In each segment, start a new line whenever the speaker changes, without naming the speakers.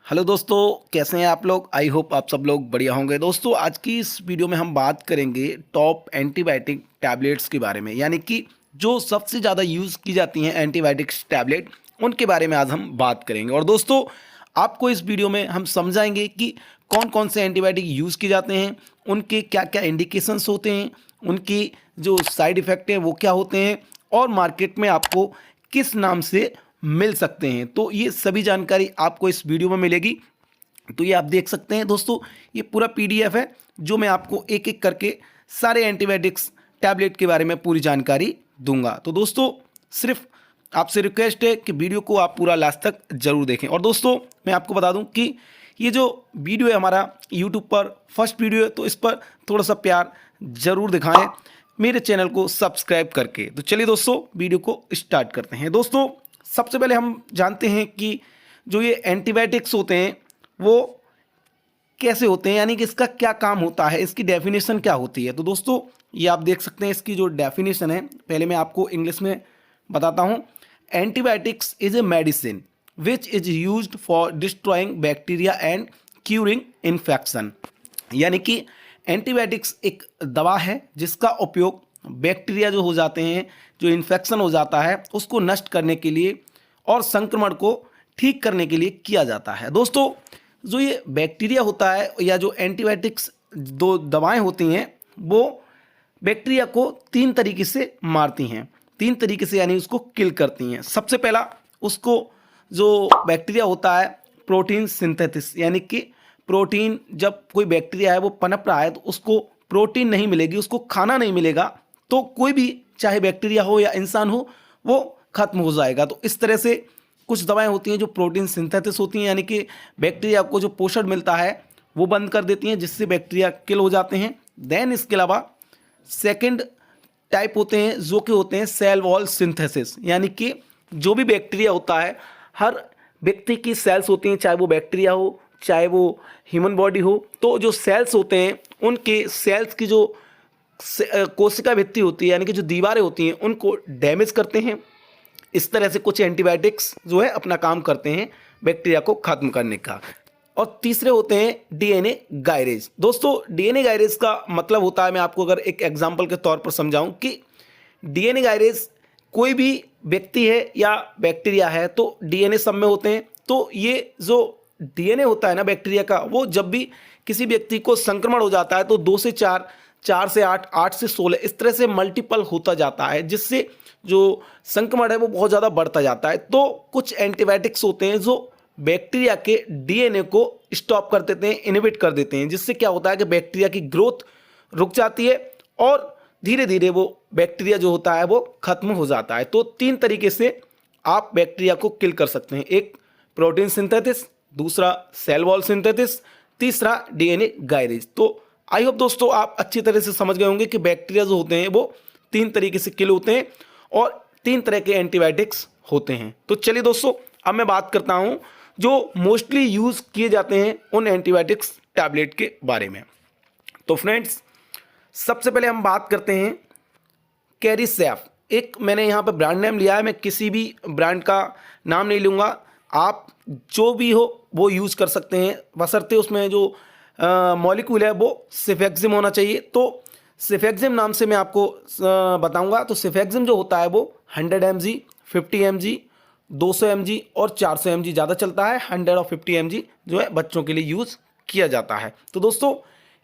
Hello दोस्तों, कैसे हैं आप लोग। आई होप आप सब लोग बढ़िया होंगे। दोस्तों, आज की इस वीडियो में हम बात करेंगे टॉप एंटीबायोटिक टैबलेट्स के बारे में, यानी कि जो सबसे ज़्यादा यूज़ की जाती हैं एंटीबायोटिक्स टैबलेट, उनके बारे में आज हम बात करेंगे। और दोस्तों, आपको इस वीडियो में हम समझाएंगे कि कौन कौन से एंटीबायोटिक यूज़ किए जाते हैं, उनके क्या क्या इंडिकेशंस होते हैं, उनकी जो साइड इफ़ेक्ट हैं वो क्या होते हैं, और मार्केट में आपको किस नाम से मिल सकते हैं। तो ये सभी जानकारी आपको इस वीडियो में मिलेगी। तो ये आप देख सकते हैं दोस्तों, ये पूरा पीडीएफ है जो मैं आपको एक एक करके सारे एंटीबायोटिक्स टैबलेट के बारे में पूरी जानकारी दूंगा। तो दोस्तों, सिर्फ आपसे रिक्वेस्ट है कि वीडियो को आप पूरा लास्ट तक जरूर देखें। और दोस्तों, मैं आपको बता दूं कि ये जो वीडियो है हमारा यूट्यूब पर फर्स्ट वीडियो है, तो इस पर थोड़ा सा प्यार जरूर दिखाएं मेरे चैनल को सब्सक्राइब करके। तो चलिए दोस्तों, वीडियो को स्टार्ट करते हैं। दोस्तों, सबसे पहले हम जानते हैं कि जो ये एंटीबायोटिक्स होते हैं वो कैसे होते हैं, यानी कि इसका क्या काम होता है, इसकी डेफिनेशन क्या होती है। तो दोस्तों, ये आप देख सकते हैं इसकी जो डेफिनेशन है। पहले मैं आपको इंग्लिश में बताता हूँ। Antibiotics is a medicine which is used for destroying bacteria and curing infection. यानी कि एंटीबायोटिक्स एक दवा है जिसका उपयोग बैक्टीरिया जो हो जाते हैं, जो इन्फेक्शन हो जाता है, उसको नष्ट करने के लिए और संक्रमण को ठीक करने के लिए किया जाता है। दोस्तों, जो ये बैक्टीरिया होता है या जो एंटीबायोटिक्स दो दवाएं होती हैं, वो बैक्टीरिया को तीन तरीके से मारती हैं। तीन तरीके से यानी उसको किल करती हैं। सबसे पहला, उसको जो बैक्टीरिया होता है प्रोटीन सिंथेसिस, यानी कि प्रोटीन, जब कोई बैक्टीरिया है वो पनप रहा है तो उसको प्रोटीन नहीं मिलेगी, उसको खाना नहीं मिलेगा, तो कोई भी चाहे बैक्टीरिया हो या इंसान हो वो खत्म हो जाएगा। तो इस तरह से कुछ दवाएं होती हैं जो प्रोटीन सिंथेसिस होती हैं, यानी कि बैक्टीरिया को जो पोषण मिलता है वो बंद कर देती हैं, जिससे बैक्टीरिया किल हो जाते हैं। देन इसके अलावा सेकंड टाइप होते हैं जो कि होते हैं सेल वॉल सिंथेसिस, यानी कि जो भी बैक्टीरिया होता है, हर व्यक्ति की सेल्स होती हैं, चाहे वो बैक्टीरिया हो चाहे वो ह्यूमन बॉडी हो, तो जो सेल्स होते हैं उनके सेल्स की जो कोशिका भित्ति होती है, यानी कि जो दीवारें होती हैं, उनको डैमेज करते हैं। इस तरह से कुछ एंटीबायोटिक्स जो है अपना काम करते हैं बैक्टीरिया को खत्म करने का। और तीसरे होते हैं डीएनए गायरेज। दोस्तों, डीएनए गायरेज का मतलब होता है, मैं आपको अगर एक एग्जांपल के तौर पर समझाऊं कि डीएनए गायरेज कोई भी व्यक्ति है या बैक्टीरिया है, तो डीएनए सब में होते हैं। तो ये जो डीएनए होता है ना बैक्टीरिया का, वो जब भी किसी व्यक्ति को संक्रमण हो जाता है तो 2 से 4, 4 से 8, 8 से 16 इस तरह से मल्टीपल होता जाता है, जिससे जो संक्रमण है वो बहुत ज़्यादा बढ़ता जाता है। तो कुछ एंटीबायोटिक्स होते हैं जो बैक्टीरिया के डीएनए को स्टॉप कर देते हैं, इनहिबिट कर देते हैं, जिससे क्या होता है कि बैक्टीरिया की ग्रोथ रुक जाती है और धीरे धीरे वो बैक्टीरिया जो होता है वो खत्म हो जाता है। तो तीन तरीके से आप बैक्टीरिया को किल कर सकते हैं। एक प्रोटीन सिंथेसिस, दूसरा सेल वॉल सिंथेसिस, तीसरा डीएनए गायरेज। तो आई होप दोस्तों आप अच्छी तरह से समझ गए होंगे कि बैक्टीरिया जो होते हैं वो तीन तरीके से किल होते हैं और तीन तरह के एंटीबायोटिक्स होते हैं। तो चलिए दोस्तों, अब मैं बात करता हूं जो मोस्टली यूज किए जाते हैं उन एंटीबायोटिक्स टैबलेट के बारे में। तो फ्रेंड्स, सबसे पहले हम बात करते हैं कैरिसेफ। एक मैंने यहाँ पर ब्रांड नेम लिया है, मैं किसी भी ब्रांड का नाम नहीं लूँगा, आप जो भी हो वो यूज़ कर सकते हैं, बशर्ते उसमें जो मॉलिक्यूल है वो सिफेक्सिम होना चाहिए। तो सिफेक्सिम नाम से मैं आपको बताऊंगा। तो सिफेक्सिम जो होता है वो 100 mg, 50 mg, 200 mg और 400 mg ज़्यादा चलता है। 100 और 50 mg जो है बच्चों के लिए यूज़ किया जाता है। तो दोस्तों,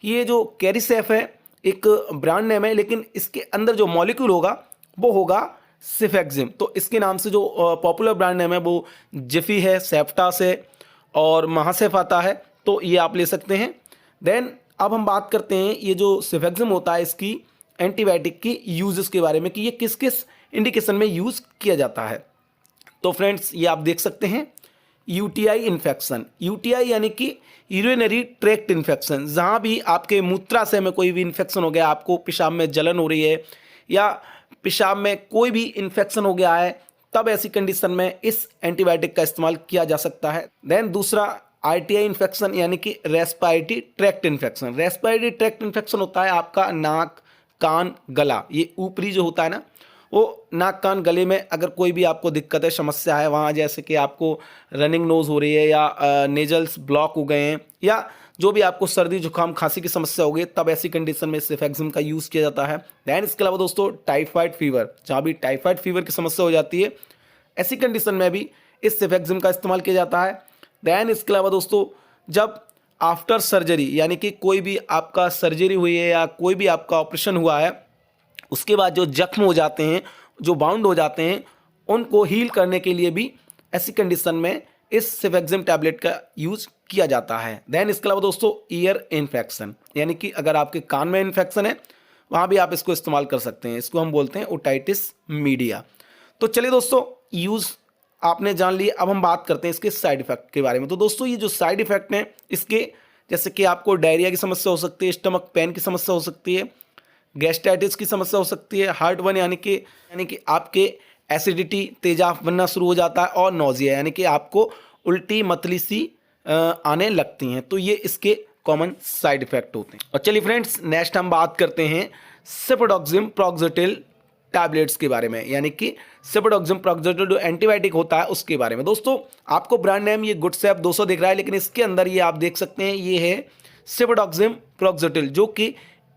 ये जो कैरिसेफ है एक ब्रांड नेम है, लेकिन इसके अंदर जो मॉलिक्यूल होगा वो होगा सिफेक्सिम। तो इसके नाम से जो पॉपुलर ब्रांड नेम है वो जिफी है, सेप्टास है और महासेफ आता है। तो ये आप ले सकते हैं। देन अब हम बात करते हैं ये जो सिफेक्सिम होता है इसकी एंटीबायोटिक की यूजेस के बारे में कि ये किस किस इंडिकेशन में यूज़ किया जाता है। तो फ्रेंड्स, ये आप देख सकते हैं यूटीआई इन्फेक्शन। यूटीआई यानी कि यूरिनरी ट्रैक्ट इन्फेक्शन, जहाँ भी आपके मूत्राशय में कोई भी इन्फेक्शन हो गया, आपको पेशाब में जलन हो रही है या पेशाब में कोई भी इन्फेक्शन हो गया है, तब ऐसी कंडीशन में इस एंटीबायोटिक का इस्तेमाल किया जा सकता है। देन दूसरा आरटीआई इन्फेक्शन, यानी कि respiratory tract infection. Respiratory tract infection होता है आपका नाक, कान, गला, ये ऊपरी जो होता है ना वो नाक कान गले में अगर कोई भी आपको दिक्कत है, समस्या है वहाँ, जैसे कि आपको रनिंग नोज हो रही है या नेजल्स ब्लॉक हो गए हैं या जो भी आपको सर्दी जुकाम खांसी की समस्या हो गई, तब ऐसी कंडीशन में सेफेक्सिम का यूज़ किया जाता है। दैन इसके अलावा दोस्तों टाइफाइड फीवर, जहाँ भी टाइफाइड फीवर की समस्या हो जाती है, ऐसी कंडीशन में भी इस सेफेक्सिम का इस्तेमाल किया जाता है। दैन इसके अलावा दोस्तों जब आफ्टर सर्जरी, यानी कि कोई भी आपका सर्जरी हुई है या कोई भी आपका ऑपरेशन हुआ है, उसके बाद जो जख्म हो जाते हैं, जो बाउंड हो जाते हैं, उनको हील करने के लिए भी ऐसी कंडीशन में इस सेफेक्सिम टैबलेट का यूज किया जाता है। देन इसके अलावा दोस्तों ईयर इन्फेक्शन, यानी कि अगर आपके कान में इन्फेक्शन है वहाँ भी आप इसको इस्तेमाल कर सकते हैं। इसको हम बोलते हैं ओटाइटिस मीडिया। तो चलिए दोस्तों, यूज़ आपने जान लिया, अब हम बात करते हैं इसके साइड इफेक्ट के बारे में। तो दोस्तों ये जो साइड इफेक्ट हैं इसके, जैसे कि आपको डायरिया की समस्या हो सकती है, स्टमक पेन की समस्या हो सकती है, गैस्ट्राइटिस की समस्या हो सकती है, हार्ट बर्न यानी कि आपके एसिडिटी तेजाब बनना शुरू हो जाता है, और नोजिया यानी कि आपको उल्टी मतली सी आने लगती हैं। तो ये इसके कॉमन साइड इफेक्ट होते हैं। और चलिए फ्रेंड्स, नेक्स्ट हम बात करते हैं सेफेट्रॉक्सिम प्रॉक्सिटिल टैबलेट्स के बारे में, यानी कि सेफेट्रॉक्सिम प्रॉक्सिटिल जो एंटीबायोटिक होता है उसके बारे में। दोस्तों आपको ब्रांड नेम ये गुडसेफ 200 दिख रहा है, लेकिन इसके अंदर ये आप देख सकते हैं ये है सेफेट्रॉक्सिम प्रॉक्सिटिल, जो कि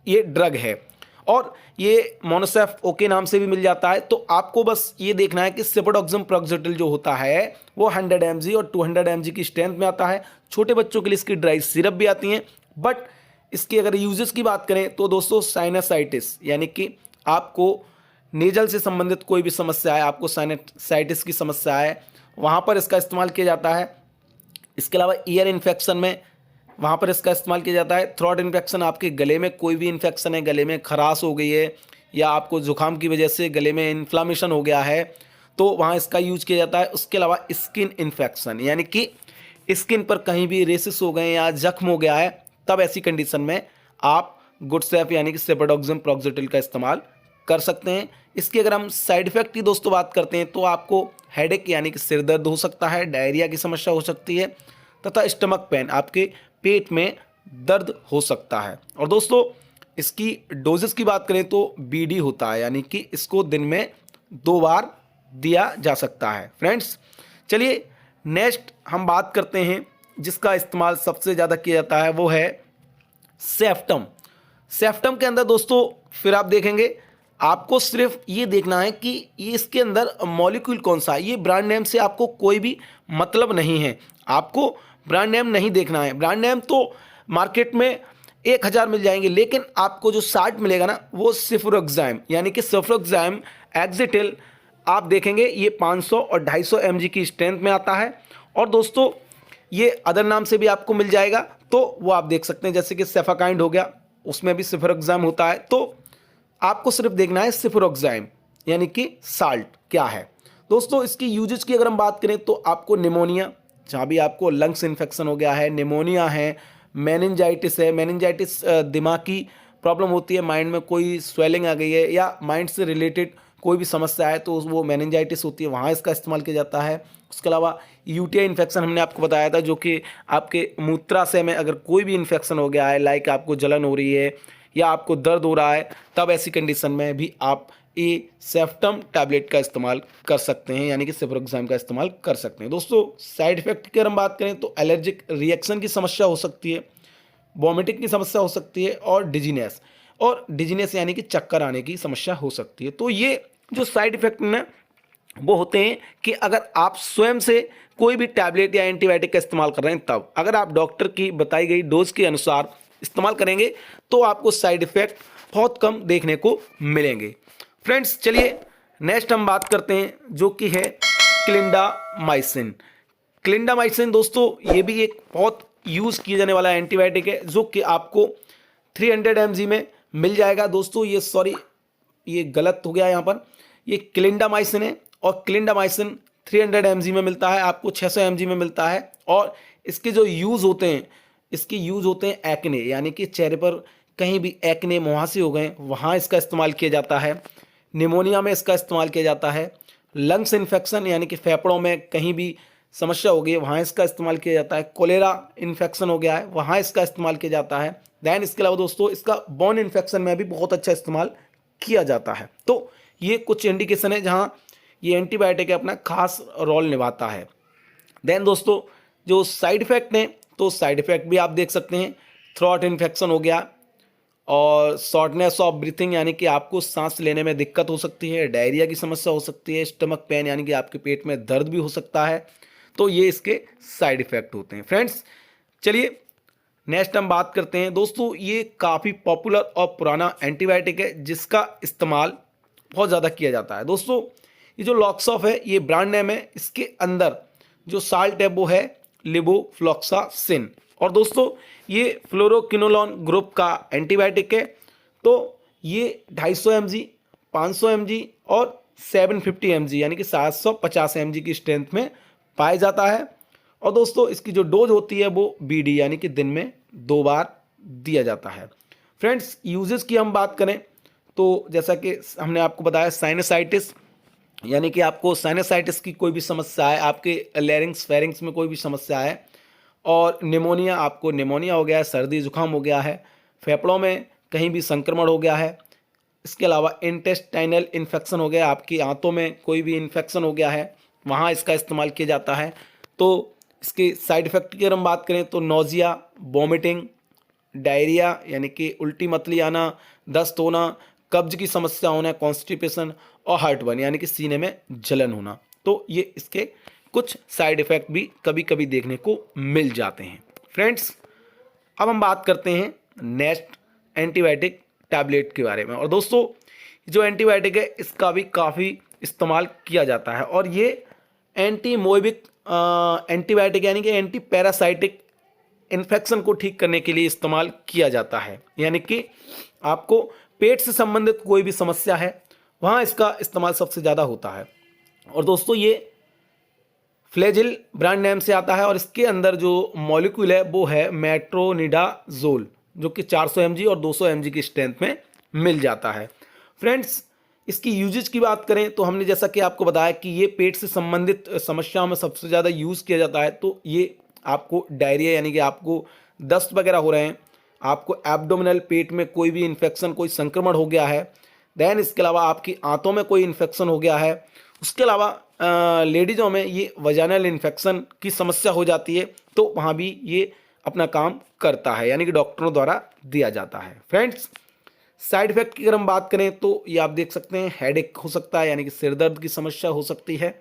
ये ड्रग है और ये मोनोसेफ ओके नाम से भी मिल जाता है। तो आपको बस ये देखना है कि सेफेट्रॉक्सिम प्रॉक्सिटिल जो होता है वो 100 mg और 200 mg की स्ट्रेंथ में आता है। छोटे बच्चों के लिए इसकी ड्राई सिरप भी आती हैं। बट इसकी अगर यूजेस की बात करें तो दोस्तों साइनसाइटिस, यानी कि आपको नेजल से संबंधित कोई भी समस्या है, आपको साइनसाइटिस की समस्या है, वहाँ पर इसका इस्तेमाल किया जाता है। इसके अलावा ईयर इन्फेक्शन में वहाँ पर इसका इस्तेमाल किया जाता है। थ्रोट इन्फेक्शन, आपके गले में कोई भी इन्फेक्शन है, गले में खराश हो गई है या आपको जुकाम की वजह से गले में इन्फ्लामेशन हो गया है, तो वहाँ इसका यूज किया जाता है। उसके अलावा स्किन इन्फेक्शन, यानी कि स्किन पर कहीं भी रेसिस हो गए या जख्म हो गया है, तब ऐसी कंडीशन में आप गुडसेफ यानी कि सेफेट्रॉक्सिम प्रॉक्सिटिल का इस्तेमाल कर सकते हैं। इसकी अगर हम साइड इफेक्ट की दोस्तों बात करते हैं तो आपको हेडेक यानी कि सिर दर्द हो सकता है, डायरिया की समस्या हो सकती है, तथा स्टमक पेन, आपके पेट में दर्द हो सकता है। और दोस्तों इसकी डोजेस की बात करें तो बीडी होता है, यानी कि इसको दिन में 2 बार दिया जा सकता है। फ्रेंड्स चलिए नेक्स्ट हम बात करते हैं जिसका इस्तेमाल सबसे ज़्यादा किया जाता है, वो है सेफ्टम। सेफ्टम के अंदर दोस्तों फिर आप देखेंगे, आपको सिर्फ ये देखना है कि ये इसके अंदर मॉलिक्यूल कौन सा है। ये ब्रांड नेम से आपको कोई भी मतलब नहीं है, आपको ब्रांड नेम नहीं देखना है। ब्रांड नेम तो मार्केट में 1000 मिल जाएंगे, लेकिन आपको जो 60 मिलेगा ना वो सेफेट्रॉक्साइम यानी कि सेफेट्रॉक्साइम एक्सिटिल आप देखेंगे ये 500 और 250 mg की स्ट्रेंथ में आता है। और दोस्तों ये अदर नाम से भी आपको मिल जाएगा, तो वो आप देख सकते हैं, जैसे कि सेफाकाइंड हो गया, उसमें भी सेफेट्रॉक्साइम होता है। तो आपको सिर्फ देखना है सेफेट्रॉक्साइम यानी कि साल्ट क्या है। दोस्तों इसकी यूजेस की अगर हम बात करें तो आपको निमोनिया, जहाँ भी आपको लंग्स इन्फेक्शन हो गया है, निमोनिया है, मेनिंजाइटिस है, मेनिंजाइटिस दिमाग की प्रॉब्लम होती है, माइंड में कोई स्वेलिंग आ गई है या माइंड से रिलेटेड कोई भी समस्या है तो वो मेनिंजाइटिस होती है, वहाँ इसका इस्तेमाल किया जाता है। उसके अलावा यूटीआई इन्फेक्शन हमने आपको बताया था, जो कि आपके मूत्राशय में अगर कोई भी इन्फेक्शन हो गया है, लाइक आपको जलन हो रही है या आपको दर्द हो रहा है, तब ऐसी कंडीशन में भी आप ये सेफ्टम टैबलेट का इस्तेमाल कर सकते हैं, यानी कि सेफेट्रॉक्साइम का इस्तेमाल कर सकते हैं। दोस्तों साइड इफेक्ट की अगर हम बात करें तो एलर्जिक रिएक्शन की समस्या हो सकती है, वॉमिटिंग की समस्या हो सकती है, और डिजीनेस यानी कि चक्कर आने की समस्या हो सकती है। तो ये जो साइड इफेक्ट ना वो होते हैं कि अगर आप स्वयं से कोई भी टैबलेट या एंटीबायोटिक का इस्तेमाल कर रहे हैं, तब अगर आप डॉक्टर की बताई गई डोज के अनुसार इस्तेमाल करेंगे तो आपको साइड इफेक्ट बहुत कम देखने को मिलेंगे। फ्रेंड्स चलिए नेक्स्ट हम बात करते हैं जो कि है क्लिंडामाइसिन। क्लिंडामाइसिन दोस्तों ये भी एक बहुत यूज़ किया जाने वाला एंटीबायोटिक है, जो कि आपको 300 mg में मिल जाएगा। दोस्तों ये गलत हो गया यहाँ पर, ये क्लिंडामाइसिन है और क्लिंडामाइसिन 300 mg में मिलता है, आपको 600 mg में मिलता है। और इसके जो यूज़ होते हैं, इसके यूज़ होते हैं एक्ने, यानी कि चेहरे पर कहीं भी एक्ने मुहासे हो गए वहाँ इसका इस्तेमाल किया जाता है। निमोनिया में इसका इस्तेमाल किया जाता है। लंग्स इन्फेक्शन यानी कि फेफड़ों में कहीं भी समस्या हो गई है वहाँ इसका इस्तेमाल किया जाता है। कोलेरा इन्फेक्शन हो गया है वहाँ इसका इस्तेमाल किया जाता है। दैन इसके अलावा दोस्तों इसका बोन इन्फेक्शन में भी बहुत अच्छा इस्तेमाल किया जाता है। तो ये कुछ इंडिकेशन है जहाँ ये एंटीबायोटिक अपना खास रोल निभाता है। देन दोस्तों जो साइड इफ़ेक्ट हैं, तो साइड इफ़ेक्ट भी आप देख सकते हैं। थ्रोट इन्फेक्शन हो गया और शॉर्टनेस ऑफ ब्रीथिंग यानी कि आपको सांस लेने में दिक्कत हो सकती है, डायरिया की समस्या हो सकती है, स्टमक पेन यानी कि आपके पेट में दर्द भी हो सकता है। तो ये इसके साइड इफ़ेक्ट होते हैं। फ्रेंड्स चलिए नेक्स्ट हम बात करते हैं। दोस्तों ये काफ़ी पॉपुलर और पुराना एंटीबायोटिक है जिसका इस्तेमाल बहुत ज़्यादा किया जाता है। दोस्तों ये जो लॉक्सॉफ है ये ब्रांड नेम है, इसके अंदर जो साल्ट है वो है लेवोफ्लॉक्सासिन। और दोस्तों ये फ्लोरोक्विनोलोन ग्रुप का एंटीबायोटिक है। तो ये 250 mg, 500 mg और 750 mg यानी कि 750 mg की स्ट्रेंथ में पाया जाता है। और दोस्तों इसकी जो डोज होती है वो BD यानी कि दिन में 2 बार दिया जाता है। फ्रेंड्स यूजेस की हम बात करें तो जैसा कि हमने आपको बताया साइनसाइटिस यानी कि आपको साइनसाइटिस की कोई भी समस्या है, आपके लैरिंग्स फेरिंग्स में कोई भी समस्या है, और निमोनिया, आपको निमोनिया हो गया है, सर्दी जुकाम हो गया है, फेफड़ों में कहीं भी संक्रमण हो गया है, इसके अलावा इंटेस्टाइनल इन्फेक्शन हो गया, आपकी आंतों में कोई भी इन्फेक्शन हो गया है, वहाँ इसका इस्तेमाल किया जाता है। तो इसके साइड इफ़ेक्ट की अगर हम बात करें तो नोज़िया, वॉमिटिंग, डायरिया यानी कि उल्टी मतली आना, दस्त होना, कब्ज की समस्या होना, कॉन्स्टिपेशन और हार्टबर्न यानी कि सीने में जलन होना। तो ये इसके कुछ साइड इफ़ेक्ट भी कभी कभी देखने को मिल जाते हैं। फ्रेंड्स अब हम बात करते हैं नेक्स्ट एंटीबायोटिक टैबलेट के बारे में। और दोस्तों जो एंटीबायोटिक है इसका भी काफ़ी इस्तेमाल किया जाता है और ये एंटीमोएबिक एंटीबायोटिक यानी कि एंटी पैरासाइटिक इन्फेक्शन को ठीक करने के लिए इस्तेमाल किया जाता है। यानी कि आपको पेट से संबंधित कोई भी समस्या है वहाँ इसका इस्तेमाल सबसे ज़्यादा होता है। और दोस्तों ये फ्लेजिल ब्रांड नेम से आता है और इसके अंदर जो मॉलिक्यूल है वो है मेट्रोनिडाजोल जो कि 400 mg और 200 mg की स्ट्रेंथ में मिल जाता है। फ्रेंड्स इसकी यूजेज की बात करें तो हमने जैसा कि आपको बताया कि ये पेट से संबंधित समस्याओं में सबसे ज़्यादा यूज़ किया जाता है। तो ये आपको डायरिया यानी कि आपको दस्त वगैरह हो रहे हैं, आपको एब्डोमिनल पेट में कोई भी इन्फेक्शन, कोई संक्रमण हो गया है, दैन इसके अलावा आपकी आंतों में कोई इन्फेक्शन हो गया है, उसके अलावा लेडीज़ों में ये वजाइनल इन्फेक्शन की समस्या हो जाती है तो वहाँ भी ये अपना काम करता है यानी कि डॉक्टरों द्वारा दिया जाता है। फ्रेंड्स साइड इफ़ेक्ट की अगर हम बात करें तो ये आप देख सकते हैं, हेडेक हो सकता है यानी कि सिर दर्द की समस्या हो सकती है,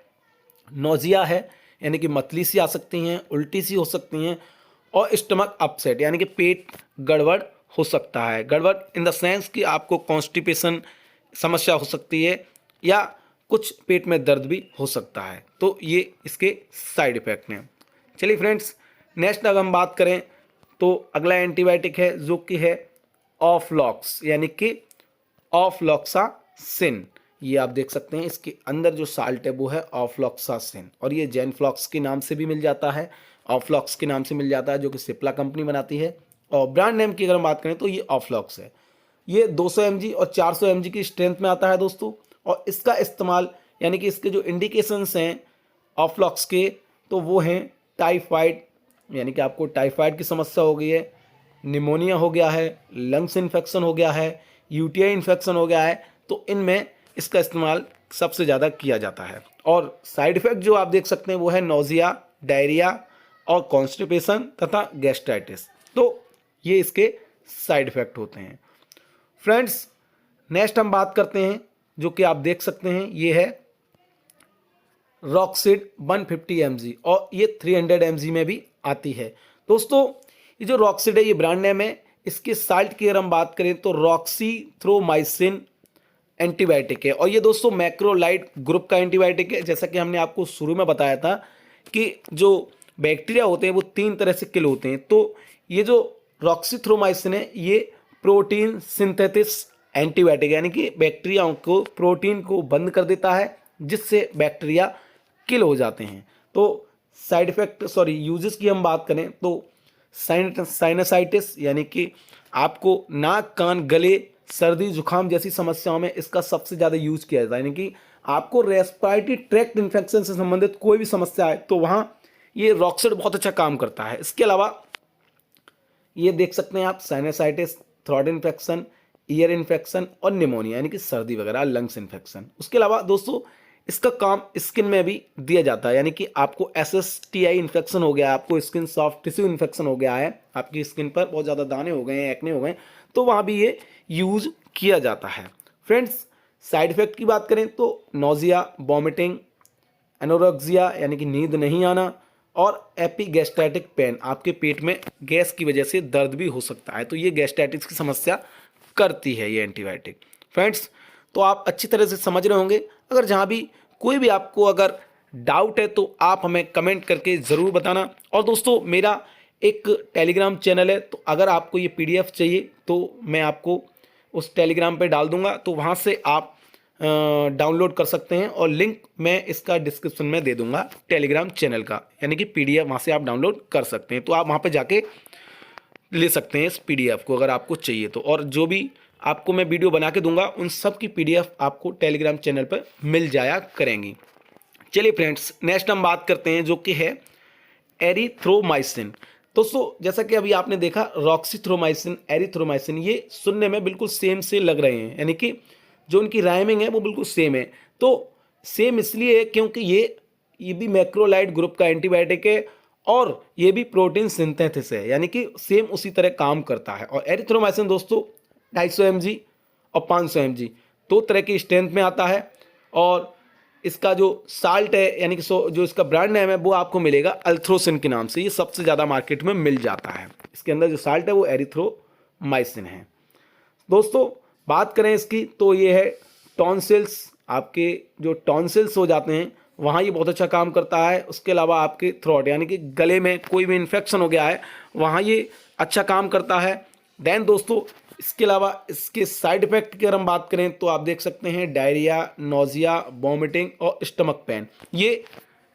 नोजिया है यानी कि मतली सी आ सकती हैं, उल्टी सी हो सकती हैं, और स्टमक अपसेट यानी कि पेट गड़बड़ हो सकता है। गड़बड़ इन द सेंस कि आपको कॉन्स्टिपेशन समस्या हो सकती है या कुछ पेट में दर्द भी हो सकता है। तो ये इसके साइड इफ़ेक्ट हैं। चलिए फ्रेंड्स नेक्स्ट अगर हम बात करें तो अगला एंटीबायोटिक है जो कि है ऑफ्लॉक्स यानी कि ऑफ्लॉक्सासिन। ये आप देख सकते हैं इसके अंदर जो साल्ट है वो है ऑफ्लॉक्सासिन और ये जेनफ्लॉक्स के नाम से भी मिल जाता है, ऑफ्लॉक्स के नाम से मिल जाता है जो कि सिप्ला कंपनी बनाती है। और ब्रांड नेम की अगर हम बात करें तो ये ऑफ्लॉक्स है। ये 200 mg और 400 mg की स्ट्रेंथ में आता है दोस्तों। और इसका इस्तेमाल यानी कि इसके जो इंडिकेशंस हैं ऑफ्लॉक्स के तो वो हैं टाइफाइड यानी कि आपको टाइफाइड की समस्या हो गई है, निमोनिया हो गया है, लंग्स इन्फेक्शन हो गया है, यूटीआई इन्फेक्शन हो गया है, तो इनमें इसका इस्तेमाल सबसे ज़्यादा किया जाता है। और साइड इफ़ेक्ट जो आप देख सकते हैं वो है नोजिया, डायरिया और कॉन्स्टिपेशन तथा गैस्ट्राइटिस। तो ये इसके साइड इफ़ेक्ट होते हैं। फ्रेंड्स नेक्स्ट हम बात करते हैं जो कि आप देख सकते हैं ये है रॉक्सिड 150 mg और ये 300 mg में भी आती है। दोस्तों ये जो रॉक्सिड है ये ब्रांड नेम है। इसके साल्ट की अगर हम बात करें तो रॉक्सीथ्रोमाइसिन एंटीबायोटिक है और ये दोस्तों मैक्रोलाइड ग्रुप का एंटीबायोटिक है। जैसा कि हमने आपको शुरू में बताया था कि जो बैक्टीरिया होते हैं वो 3 तरह से किल होते हैं। तो ये जो रॉक्सीथ्रोमाइसिन है ये प्रोटीन सिंथेसिस एंटीबायोटिक यानी कि बैक्टीरियाओं को प्रोटीन को बंद कर देता है जिससे बैक्टीरिया किल हो जाते हैं। तो साइड इफ़ेक्ट यूजेस की हम बात करें तो साइनसाइटिस यानी कि आपको नाक, कान, गले, सर्दी, जुकाम जैसी समस्याओं में इसका सबसे ज़्यादा यूज किया जाता है। यानी कि आपको रेस्पिरेटरी ट्रैक्ट इन्फेक्शन से संबंधित कोई भी समस्या है तो वहाँ ये रॉक्सिड बहुत अच्छा काम करता है। इसके अलावा ये देख सकते हैं आप sinusitis, throat infection, ear infection और निमोनिया यानी कि सर्दी वगैरह, लंग्स इन्फेक्शन। उसके अलावा दोस्तों इसका काम स्किन में भी दिया जाता है, यानी कि आपको SSTI इन्फेक्शन हो गया, आपको स्किन सॉफ्ट टिश्यू इन्फेक्शन हो गया है, आपकी स्किन पर बहुत ज़्यादा दाने हो गए हैं, एक्ने हो गए, तो वहाँ भी ये यूज किया जाता है। फ्रेंड्स, साइड इफेक्ट की बात करें तो नोजिया, वॉमिटिंग, एनोरेक्सिया यानी कि नींद नहीं आना, और एपिगैस्ट्रेटिक पेन, आपके पेट में गैस की वजह से दर्द भी हो सकता है, तो ये गैस्ट्राइटिस की समस्या करती है ये एंटीबायोटिक। फ्रेंड्स, तो आप अच्छी तरह से समझ रहे होंगे। अगर जहाँ भी कोई भी आपको अगर डाउट है तो आप हमें कमेंट करके ज़रूर बताना। और दोस्तों मेरा एक टेलीग्राम चैनल है, तो अगर आपको ये PDF चाहिए तो मैं आपको उस टेलीग्राम पे डाल दूंगा, तो वहाँ से आप डाउनलोड कर सकते हैं, और लिंक मैं इसका डिस्क्रिप्शन में दे दूंगा टेलीग्राम चैनल का, यानी कि PDF वहाँ से आप डाउनलोड कर सकते हैं, तो आप वहाँ पे जाके ले सकते हैं इस PDF को अगर आपको चाहिए तो। और जो भी आपको मैं वीडियो बना के दूंगा उन सब की PDF आपको टेलीग्राम चैनल पर मिल जाया करेंगी। चलिए फ्रेंड्स, नेक्स्ट हम बात करते हैं जो कि है एरिथ्रोमाइसिन। दोस्तों जैसा कि अभी आपने देखा रॉक्सीथ्रोमाइसिन, एरिथ्रोमाइसिन, ये सुनने में बिल्कुल सेम से लग रहे हैं, यानी कि जो उनकी राइमिंग है वो बिल्कुल सेम है। तो सेम इसलिए है क्योंकि ये भी मैक्रोलाइड ग्रुप का एंटीबायोटिक है, और ये भी प्रोटीन सिंथेसिस है, यानी कि सेम उसी तरह काम करता है। और एरिथ्रोमाइसिन दोस्तों 250 mg और 500 mg दो तरह की स्ट्रेंथ में आता है, और इसका जो साल्ट है यानी कि जो इसका ब्रांड नेम है वो आपको मिलेगा अल्थ्रोसिन के नाम से, ये सबसे ज़्यादा मार्केट में मिल जाता है। इसके अंदर जो साल्ट है वो एरिथ्रोमाइसिन है। दोस्तों बात करें इसकी तो ये है टॉन्सिल्स, आपके जो टॉन्सिल्स हो जाते हैं वहाँ ये बहुत अच्छा काम करता है। उसके अलावा आपके थ्रोट यानी कि गले में कोई भी इन्फेक्शन हो गया है वहाँ ये अच्छा काम करता है। देन दोस्तों इसके अलावा इसके साइड इफेक्ट की अगर हम बात करें तो आप देख सकते हैं डायरिया, नोजिया, वॉमिटिंग और स्टमक पेन, ये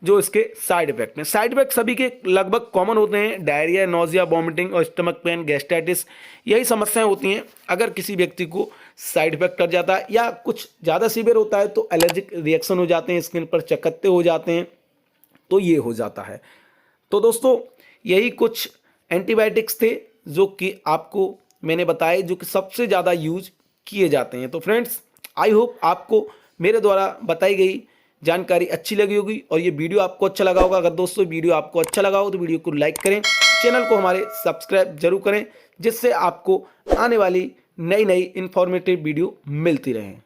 जो इसके साइड इफेक्ट हैं। साइड इफेक्ट सभी के लगभग कॉमन होते हैं, डायरिया, नोजिया, वॉमिटिंग और स्टमक पेन, गैस्ट्राइटिस, यही समस्याएं होती हैं। अगर किसी व्यक्ति को साइड इफेक्ट कर जाता है या कुछ ज़्यादा सीवियर होता है तो एलर्जिक रिएक्शन हो जाते हैं, स्किन पर चकत्ते हो जाते हैं, तो ये हो जाता है। तो दोस्तों यही कुछ एंटीबायोटिक्स थे जो कि आपको मैंने बताए, जो कि सबसे ज़्यादा यूज किए जाते हैं। तो फ्रेंड्स आई होप आपको मेरे द्वारा बताई गई जानकारी अच्छी लगी होगी और ये वीडियो आपको अच्छा लगा होगा। अगर दोस्तों वीडियो आपको अच्छा लगा हो तो वीडियो को लाइक करें, चैनल को हमारे सब्सक्राइब जरूर करें, जिससे आपको आने वाली नई नई इंफॉर्मेटिव वीडियो मिलती रहें।